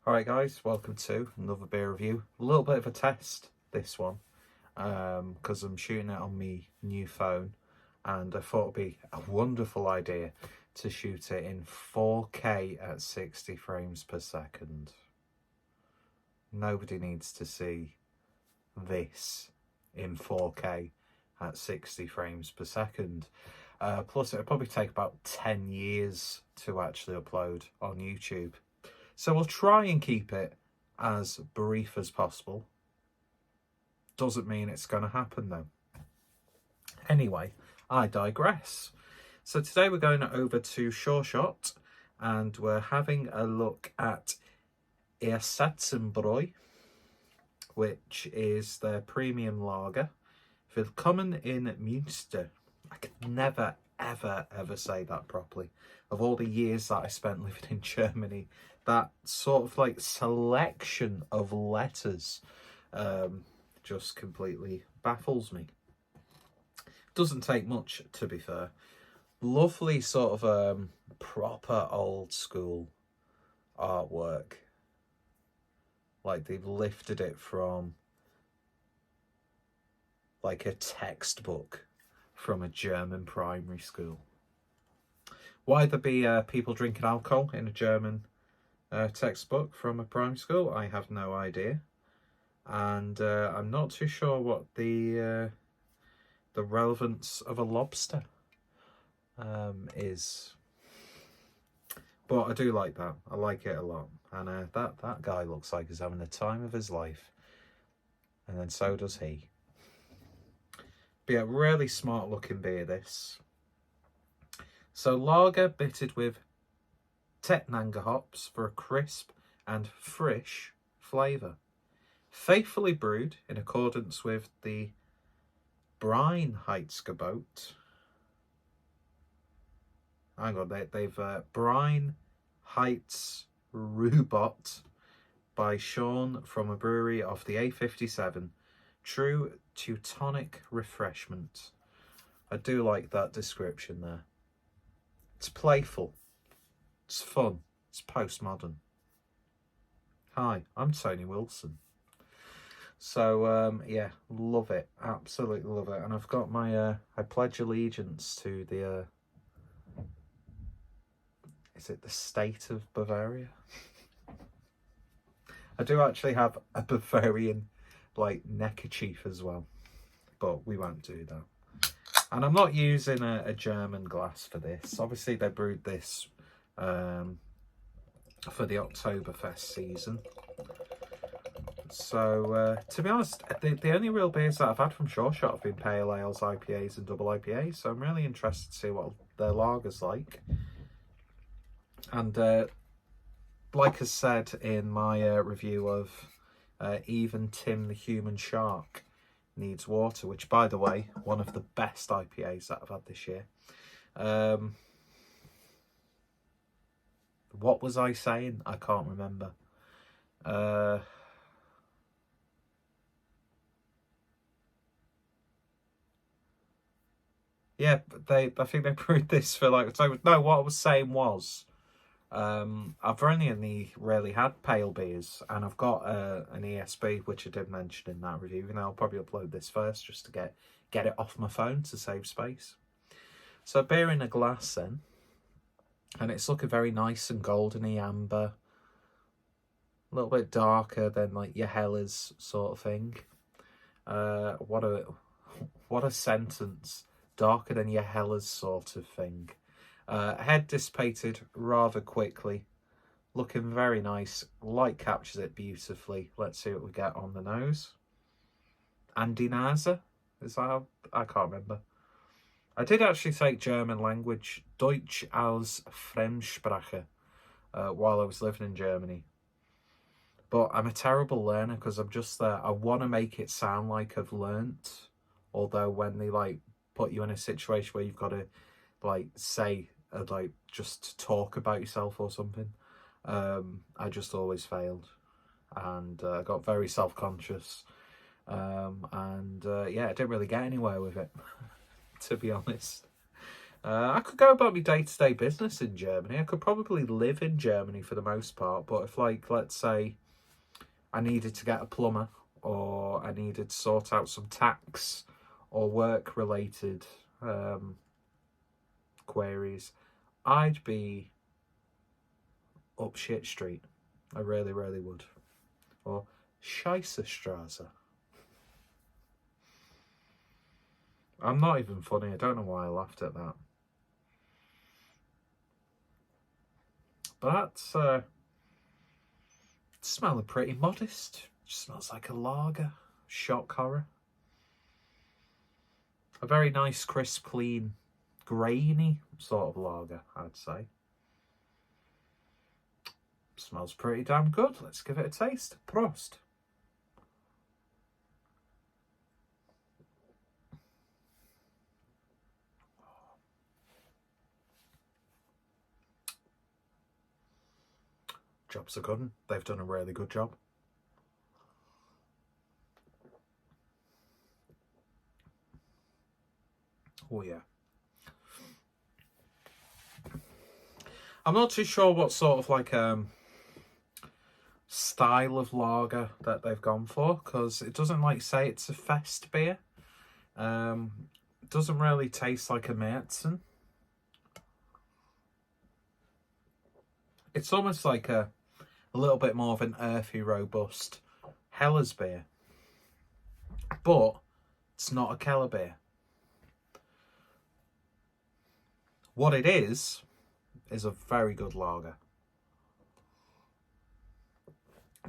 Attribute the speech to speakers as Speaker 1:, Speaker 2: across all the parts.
Speaker 1: Alright guys, welcome to another beer review. A little bit of a test, this one, because I'm shooting it on my new phone and I thought it'd be a wonderful idea to shoot it in 4K at 60 frames per second. Nobody needs to see this in 4K at 60 frames per second. Plus it'll probably take about 10 years to actually upload on YouTube. So we'll try and keep it as brief as possible. Doesn't mean it's going to happen though. Anyway, I digress. So today we're going over to Sureshot and we're having a look at Ersatzenbrau, which is their premium lager. Willkommen in Münster. I can never, ever say that properly. Of all the years that I spent living in Germany, that sort of like selection of letters just completely baffles me. Doesn't take much, to be fair. Lovely sort of proper old school artwork. Like they've lifted it from like a textbook from a German primary school. Why there be people drinking alcohol in a German textbook from a primary school, I have no idea, and I'm not too sure what the relevance of a lobster is, but I do like that. I like it a lot, and that guy looks like he's having the time of his life, and then so does he. But yeah, really smart looking beer this. So lager bitted with Tettnanger hops for a crisp and frisch flavour. Faithfully brewed in accordance with the Brineheightsröbot. Hang on, they've Brineheightsröbot by Sean from a brewery off the A57. True Teutonic refreshment. I do like that description there. It's playful. It's fun. It's postmodern. Hi, I'm Tony Wilson. So, yeah, love it. Absolutely love it. And I've got my, I pledge allegiance to the, is it the state of Bavaria? I do actually have a Bavarian, like, neckerchief as well. But we won't do that. And I'm not using a German glass for this. Obviously, they brewed this for the Oktoberfest season. So, to be honest, the only real beers that I've had from Sureshot have been pale ales, IPAs and double IPAs. So I'm really interested to see what their lager's like. And like I said in my review of Even Tim the Human Shark Needs Water, which, by the way, one of the best IPAs that I've had this year. What was I saying? I can't remember. Yeah, I think they brewed this for like, so no, what I was saying was, I've only really had pale beers, and I've got an ESB, which I did mention in that review, and I'll probably upload this first just to get it off my phone to save space. So beer in a glass then, and it's looking very nice and goldeny amber, a little bit darker than like your Hellas sort of thing. What a sentence. Darker than your Hellas sort of thing. Head dissipated rather quickly. Looking very nice. Light captures it beautifully. Let's see what we get on the nose. Andi Nase? Is that how? I can't remember. I did actually take German language, Deutsch als Fremdsprache, while I was living in Germany. But I'm a terrible learner because I'm just there. I want to make it sound like I've learnt. Although when they like put you in a situation where you've got to like say, like just talk about yourself or something, I just always failed. And I got very self-conscious. Yeah, I didn't really get anywhere with it, to be honest. I could go about my day-to-day business in Germany. I could probably live in Germany for the most part. But if, like, let's say I needed to get a plumber, or I needed to sort out some tax or work-related queries, I'd be up shit street. I really, really would. Or Scheisserstraße. I'm not even funny. I don't know why I laughed at that. But that's smelling pretty modest. Just smells like a lager. Shock horror. A very nice, crisp, clean, grainy sort of lager, I'd say. Smells pretty damn good. Let's give it a taste. Prost. Jobs are good. They've done a really good job. Oh yeah. I'm not too sure what sort of like style of lager that they've gone for, because it doesn't like say it's a fest beer. It doesn't really taste like a Märzen. It's almost like a little bit more of an earthy, robust Hellas beer. But it's not a Keller beer. What it is a very good lager.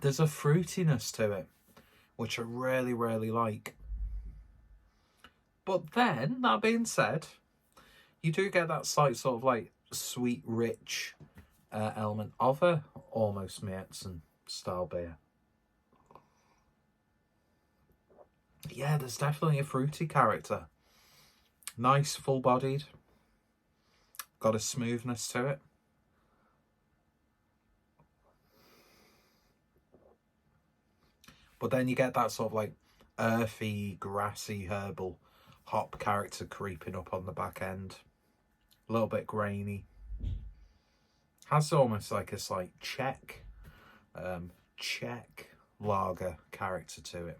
Speaker 1: There's a fruitiness to it, which I really, really like. But then, that being said, you do get that slight sort of like sweet, rich element of a almost Märzen style beer. Yeah, there's definitely a fruity character. Nice, full-bodied. Got a smoothness to it. But then you get that sort of like earthy, grassy, herbal hop character creeping up on the back end. A little bit grainy. Has almost like a slight Czech lager character to it.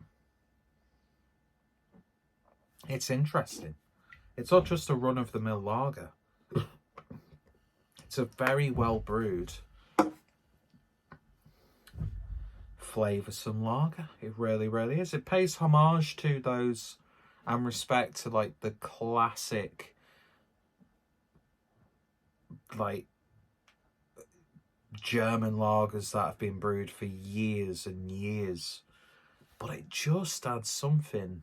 Speaker 1: It's interesting. It's not just a run-of-the-mill lager. It's a very well brewed, flavoursome lager. It really, really is. It pays homage to those and respect to like the classic, like, German lagers that have been brewed for years and years. But it just adds something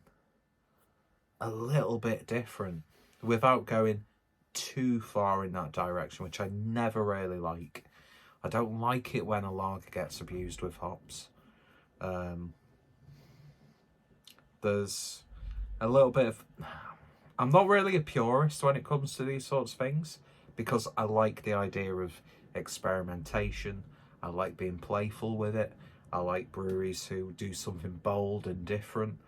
Speaker 1: a little bit different without going too far in that direction, which I never really like. I don't like it when a lager gets abused with hops. There's a little bit of... I'm not really a purist when it comes to these sorts of things, because I like the idea of experimentation. I like being playful with it. I like breweries who do something bold and different.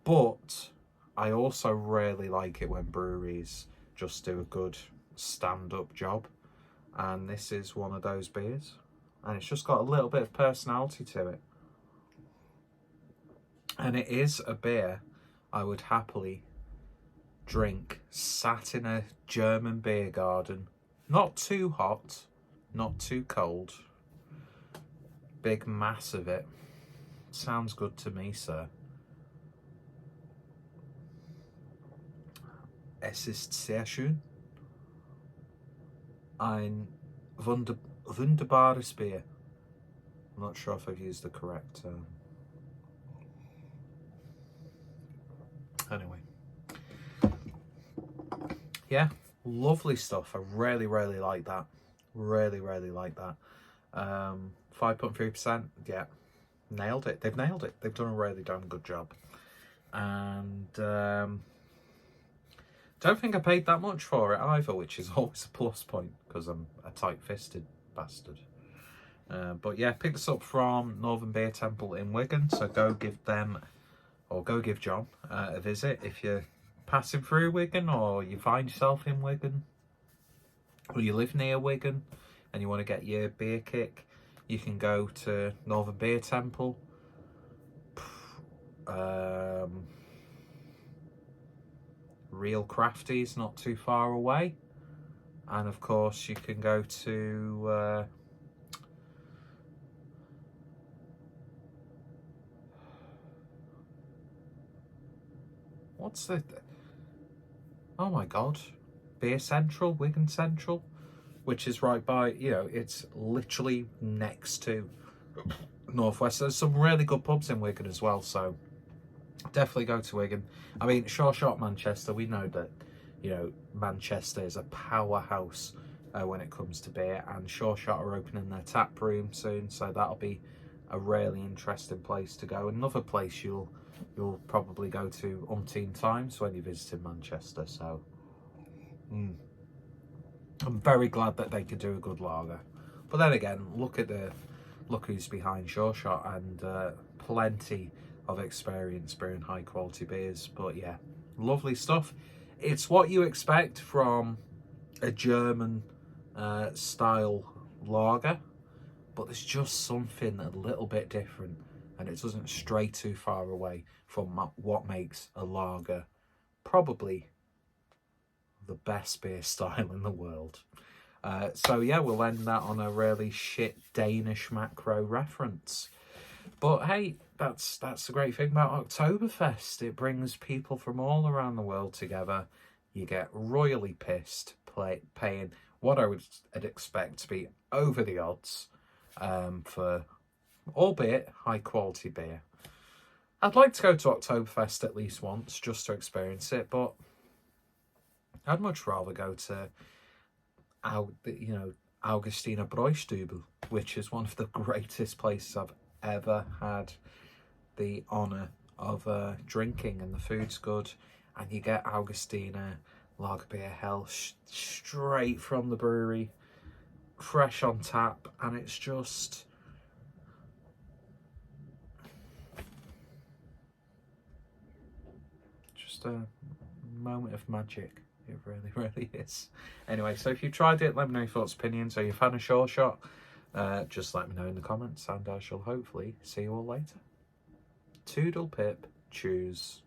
Speaker 1: But I also really like it when breweries just do a good stand-up job. And this is one of those beers. And it's just got a little bit of personality to it. And it is a beer I would happily drink sat in a German beer garden. Not too hot, not too cold. Big mass of it. Sounds good to me, sir. Es ist sehr schön. Ein wunderbares Bier. I'm not sure if I've used the correct term. Anyway. Yeah, lovely stuff. I really, really like that. Really, really like that. 5.3%. Yeah, nailed it. They've nailed it. They've done a really damn good job. And don't think I paid that much for it either, which is always a plus point because I'm a tight-fisted bastard. But yeah, picked this up from Northern Beer Temple in Wigan, so go give them, or go give John a visit if you're passing through Wigan or you find yourself in Wigan. or you live near Wigan and you want to get your beer kick, you can go to Northern Beer Temple. Real Crafties not too far away, and of course you can go to what's the, oh my god, Beer Central, Wigan Central, which is right by, you know, it's literally next to Northwest. There's some really good pubs in Wigan as well, so definitely go to Wigan. I mean, Sureshot Manchester, we know that, you know, Manchester is a powerhouse when it comes to beer, and Sureshot are opening their tap room soon, so that'll be a really interesting place to go. Another place you'll probably go to umpteen times when you're visiting Manchester, so I'm very glad that they could do a good lager. But then again, look who's behind Sureshot, and plenty of experience brewing high quality beers. But yeah, lovely stuff. It's what you expect from a German style lager, but there's just something a little bit different, and it doesn't stray too far away from what makes a lager probably the best beer style in the world. So yeah, we'll end that on a really shit Danish macro reference. But hey, that's the great thing about Oktoberfest. It brings people from all around the world together. You get royally pissed paying what I would expect to be over the odds for, albeit, high quality beer. I'd like to go to Oktoberfest at least once just to experience it, but I'd much rather go to, Augustiner Bräustübel, which is one of the greatest places I've ever had the honour of drinking, and the food's good, and you get Augustiner lager beer hell straight from the brewery, fresh on tap, and it's just a moment of magic. It really, really is. Anyway, so if you've tried it, let me know your thoughts, opinions. Are you a fan of Sureshot? Just let me know in the comments, and I shall hopefully see you all later. Toodle pip, choose.